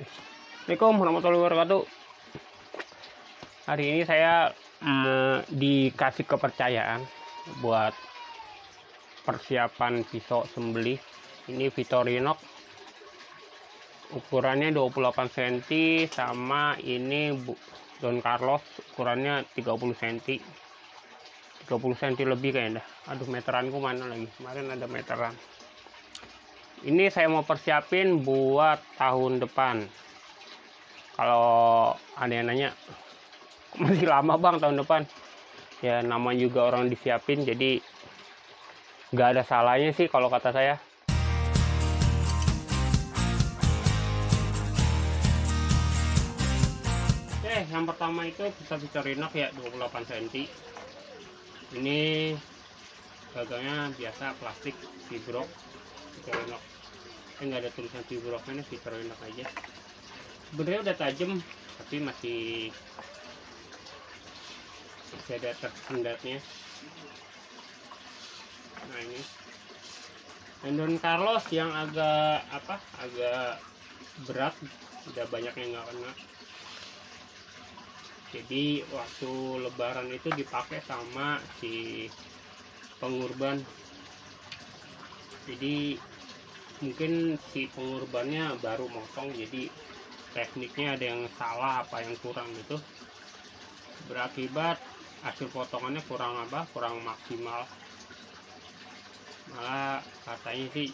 Assalamualaikum warahmatullahi wabarakatuh. Hari ini saya dikasih kepercayaan buat persiapan pisau sembelih. Ini Victorinox, ukurannya 28 cm, sama ini Don Carlos ukurannya 30 cm. 30 cm lebih kayaknya. Aduh, meteranku mana lagi? Kemarin ada meteran. Ini saya mau persiapin buat tahun depan. Kalau ada yang nanya, masih lama bang tahun depan? Ya namanya juga orang disiapin, jadi nggak ada salahnya sih kalau kata saya. Oke, yang pertama itu kita Victorinox ya, 28 cm. Ini gagangnya biasa plastik Fibrox Victorinox. Nggak ada tulisan Fibrox, ini Victorinox aja. Sebenarnya udah tajam, tapi masih ada tersendatnya. Nah ini Don Carlos yang agak berat, udah banyak yang nggak kena. Jadi waktu lebaran itu dipakai sama si pengurban. Jadi mungkin si pengurbannya baru motong, jadi tekniknya ada yang salah apa yang kurang gitu, berakibat hasil potongannya kurang maksimal. Malah katanya sih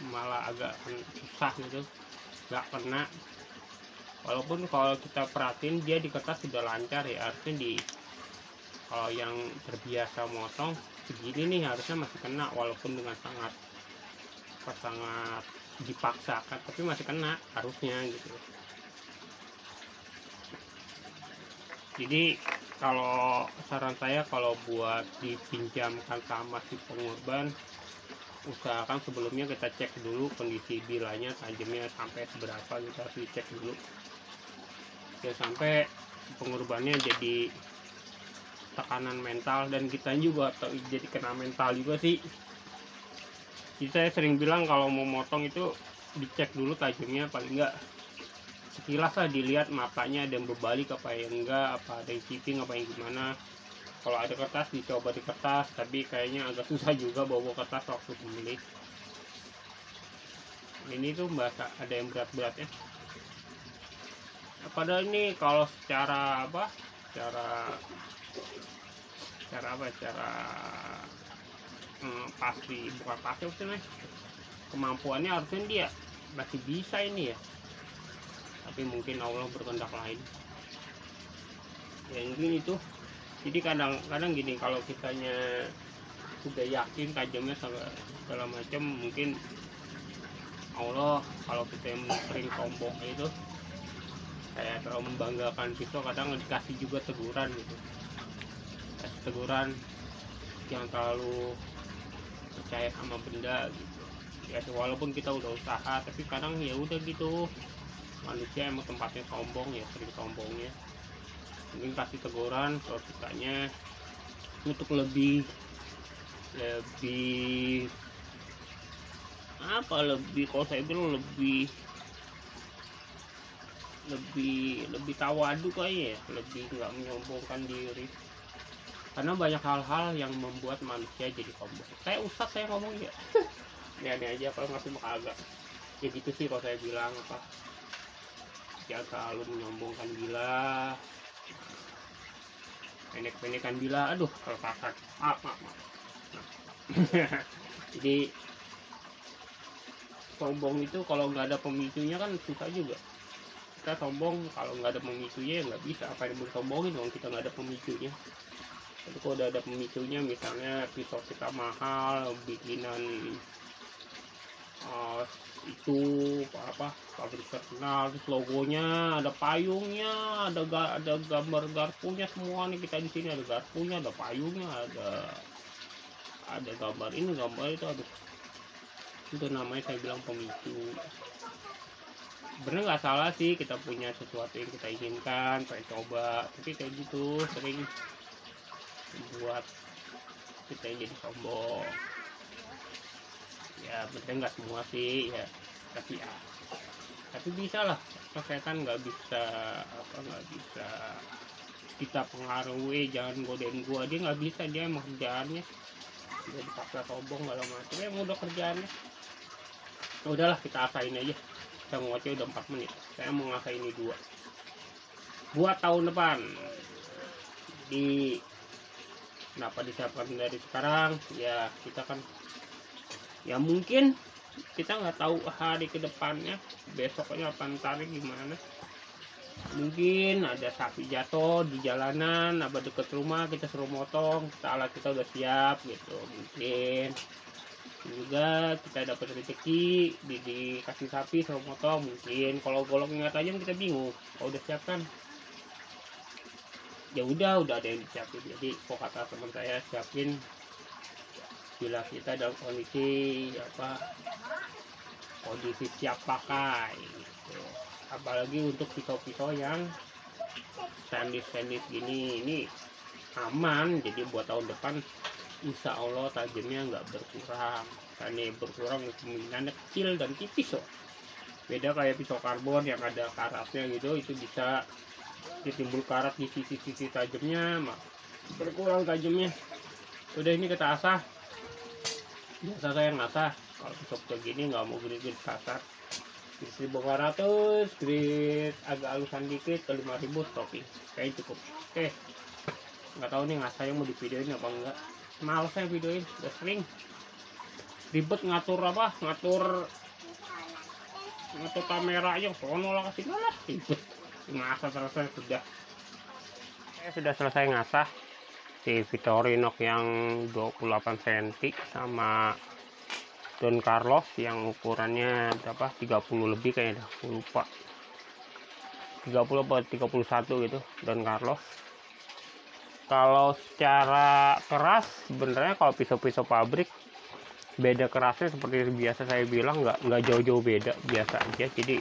malah agak susah gitu, nggak kena. Walaupun kalau kita perhatiin dia di kertas sudah lancar ya, harusnya kalau yang terbiasa motong segini nih harusnya masih kena, walaupun dengan sangat dipaksakan, tapi masih kena harusnya gitu. Jadi kalau saran saya, kalau buat dipinjamkan sama si pengurban, usahakan sebelumnya kita cek dulu kondisi bilanya, tajamnya sampai seberapa, kita harus dicek dulu. Ya sampai pengurbannya jadi tekanan mental, dan kita juga jadi kena mental juga sih. Jadi saya sering bilang kalau mau motong itu dicek dulu tajamnya, paling enggak sekilas lah dilihat matanya ada yang berbalik apa yang enggak, apa ada yang chipping apa yang gimana. Kalau ada kertas dicoba di kertas, tapi kayaknya agak susah juga bawa kertas waktu sembelih. Ini tuh bahasa ada yang berat-beratnya. Padahal ini kalau secara pasti, bukan pasti maksudnya, kemampuannya harusnya dia masih bisa ini ya, tapi mungkin Allah berkehendak lain ya. Mungkin itu, jadi kadang-kadang gini, kalau kitanya sudah yakin tajamnya segala macam, mungkin Allah, kalau kita yang sering sombong itu kayak terlalu membanggakan pisau, kadang dikasih juga teguran gitu, kasih teguran jangan terlalu percaya sama benda gitu ya. Walaupun kita udah usaha, tapi kadang ya udah gitu, manusia emang tempatnya sombong ya, sering sombongnya. Mungkin kasih teguran kalau kitanya untuk lebih kalau saya bilang lebih tawadu kayak ya, lebih nggak menyombongkan diri. Karena banyak hal-hal yang membuat manusia jadi sombong. Saya ustadz, saya ngomong ya ini aja kalau nggak cuma agak ya gitu sih. Kalau saya bilang jangan terlalu menyombongkan bila, pendek-pendekan bila. Aduh, kalau kasar, maaf. Jadi sombong itu kalau nggak ada pemicunya kan susah juga. Kita sombong kalau nggak ada pemicunya ya nggak bisa. Apa yang mau sombongin dong, kita nggak ada pemicunya. Tapi kalau udah ada pemicunya, misalnya pisau kita mahal, bikinan itu pabrik terkenal, terus logonya ada payungnya, ada gambar garpunya semua nih. Kita di sini ada garpunya, ada payungnya, ada gambar ini, gambar itu. Aduh, itu namanya saya bilang pemicu. Bener nggak salah sih kita punya sesuatu yang kita inginkan, pengen coba, tapi kayak gitu sering membuat kita jadi sombong ya. Bener nggak semua sih ya, tapi ya tapi bisa lah, setan nggak bisa kita pengaruhi, jangan godain gua, dia nggak bisa, dia emang kerjaannya udah dipaksa sombong segala macam, yang udah kerjaannya. Udahlah kita asain aja, kita ngoceh udah 4 menit, saya mau ngasain ini buat tahun depan. Di kenapa disiapkan dari sekarang ya, kita kan ya mungkin kita nggak tahu hari kedepannya, besoknya apa ntar gimana, mungkin ada sapi jatuh di jalanan apa deket rumah, kita suruh motong, alat kita udah siap gitu. Mungkin juga kita dapat rezeki dikasih sapi suruh motong, mungkin kalau golongnya tajam kita bingung, kalau udah siapkan ya udah ada yang disiapin. Jadi kok kata teman saya, siapin bila kita dalam kondisi siap pakai gitu. Apalagi untuk pisau-pisau yang stainless gini, ini aman, jadi buat tahun depan insya Allah tajamnya nggak berkurang. Karena berkurang kemungkinannya kecil dan tipis loh. Beda kayak pisau karbon yang ada karatnya gitu, itu bisa ditimbul karat di sisi tajamnya, berkurang tajamnya. Udah, ini kita asah, biasa saya ngasah kalau pisau begini, nggak mau gede-gede kasar, 1.500, grid agak halusan dikit ke 5.000 stoping kayaknya cukup. Oke, nggak tahu nih ngasahnya mau di videoin apa enggak, males saya videoin, udah sering ribet ngatur kamera aja, sono lah kasih lah, ribet ngasah selesai. Saya sudah selesai ngasah si Victorinox yang 28 cm sama Don Carlos yang ukurannya berapa, 30 lebih kayaknya, dah lupa 30 atau 31 gitu, Don Carlos. Kalau secara keras sebenarnya kalau pisau-pisau pabrik beda kerasnya, seperti biasa saya bilang, nggak jauh-jauh beda, biasa aja. Jadi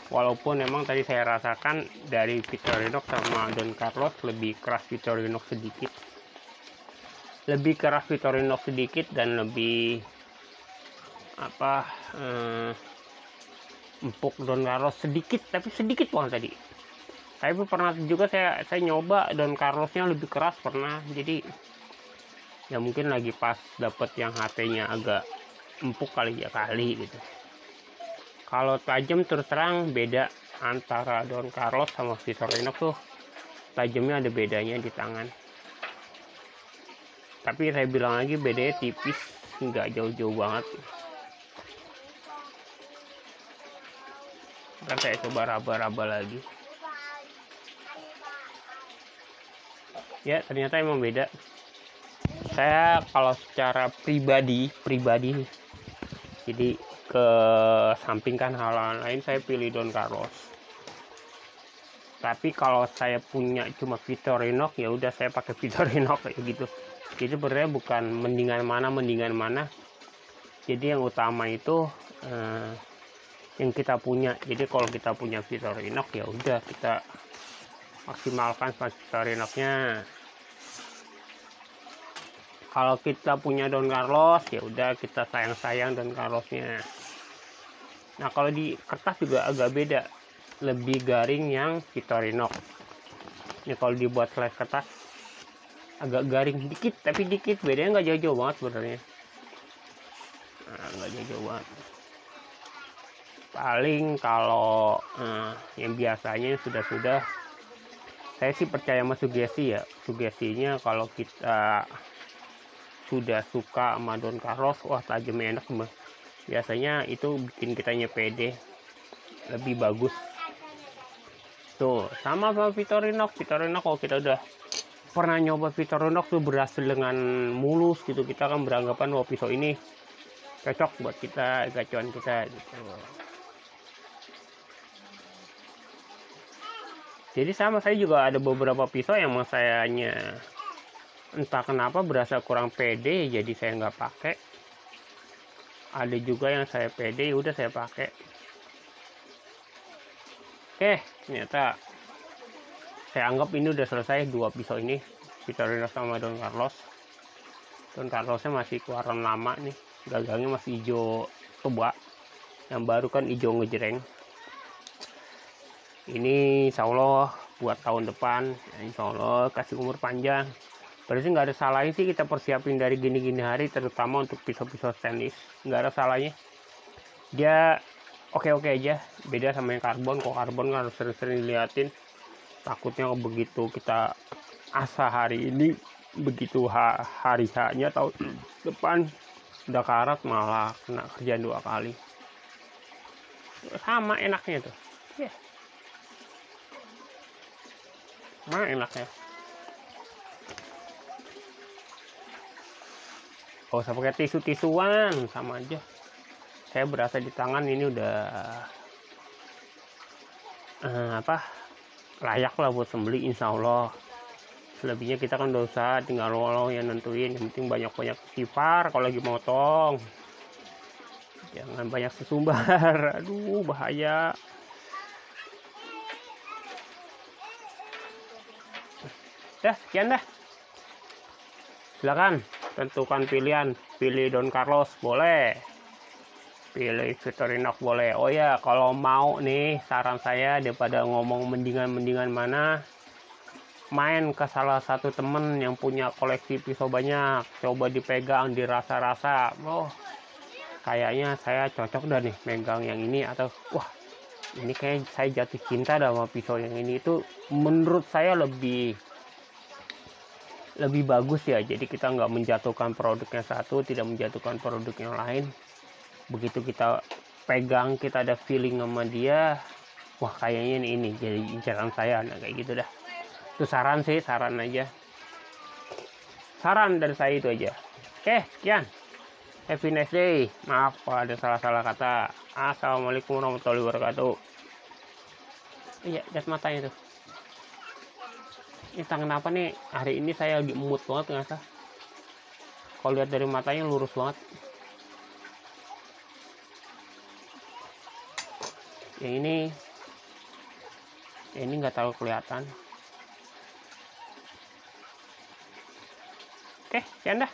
walaupun memang tadi saya rasakan dari Victorinox sama Don Carlos lebih keras Victorinox sedikit, dan lebih empuk Don Carlos sedikit, tapi sedikit banget tadi. Tapi pernah juga saya nyoba Don Carlosnya lebih keras pernah, jadi ya mungkin lagi pas dapet yang HT-nya agak empuk kali gitu. Kalau tajam terus terang beda antara Don Carlos sama Victorinox tuh, tajamnya ada bedanya di tangan. Tapi saya bilang lagi bedanya tipis, nggak jauh-jauh banget. Ntar saya coba raba-raba lagi. Ya ternyata emang beda. Saya kalau secara pribadi jadi ke sampingkan hal lain, saya pilih Don Carlos. Tapi kalau saya punya cuma Victorinox, ya udah saya pakai Victorinox kayak gitu. Jadi sebenarnya bukan mendingan mana. Jadi yang utama itu yang kita punya. Jadi kalau kita punya Victorinox, ya udah kita maksimalkan Victorinox-nya. Kalau kita punya Don Carlos, ya udah kita sayang Don Carlosnya. Nah kalau di kertas juga agak beda, lebih garing yang Victorinox. Ini kalau dibuat slice kertas agak garing dikit, tapi dikit, bedanya nggak jauh-jauh banget sebenarnya. Nah, nggak jauh-jauh banget. Paling kalau yang biasanya sudah saya sih percaya sama sugestinya kalau kita sudah suka sama Don Carlos, wah tajamnya enak, biasanya itu bikin kitanya pede, lebih bagus. Tuh sama Victorinox kalau kita udah pernah nyoba Victorinox tuh berhasil dengan mulus gitu, kita kan beranggapan wah pisau ini cocok buat kita, gacuan kita gitu. Jadi sama, saya juga ada beberapa pisau yang sayanya entah kenapa berasa kurang pede, jadi saya nggak pakai. Ada juga yang saya pede, udah saya pakai. Ternyata saya anggap ini udah selesai, 2 pisau ini, Victorinox sama Don Carlos. Don Carlosnya masih keluaran lama nih, gagangnya masih hijau tua, yang baru kan hijau ngejreng. Ini insya Allah buat tahun depan, insya Allah kasih umur panjang. Berarti nggak ada salahnya sih kita persiapin dari gini-gini hari, terutama untuk pisau-pisau stainless. Nggak ada salahnya. Dia oke-oke aja, beda sama yang karbon. Kok karbon kan harus sering-sering diliatin, takutnya begitu kita asah hari ini, begitu hari H-nya tahun depan udah karat, malah kena kerjaan 2 kali. Sama enaknya tuh ya, mana enaknya. Gak usah pakai tisu-tisuan, sama aja. Saya berasa di tangan ini udah layak lah buat sembeli insya Allah. Selebihnya kita kan dosa, tinggal lo yang nentuin. Yang penting banyak-banyak istighfar kalau lagi motong, jangan banyak sesumbar. Aduh bahaya. Dah sekian dah, silakan tentukan pilihan. Pilih Don Carlos boleh, pilih Victorinox boleh. Oh ya, kalau mau nih saran saya, daripada ngomong mendingan mana, main ke salah satu temen yang punya koleksi pisau banyak, coba dipegang, dirasa-rasa. Oh kayaknya saya cocok dah nih megang yang ini, atau wah ini kayak saya jatuh cinta dah sama pisau yang ini. Itu menurut saya lebih bagus ya. Jadi kita nggak menjatuhkan produknya satu, tidak menjatuhkan produk yang lain. Begitu kita pegang, kita ada feeling sama dia, wah kayaknya ini jadi incaran saya. Nah kayak gitu dah. Itu saran sih, saran aja, saran dari saya itu aja. Oke sekian, have a nice day. Maaf kalau ada salah-salah kata. Assalamualaikum warahmatullahi wabarakatuh. Iya, lihat matanya tuh. Ini tangan apa nih? Hari ini saya lagi mood banget ngerasa. Kalau lihat dari matanya lurus banget. Yang ini nggak terlalu kelihatan. Oke, sekian dah.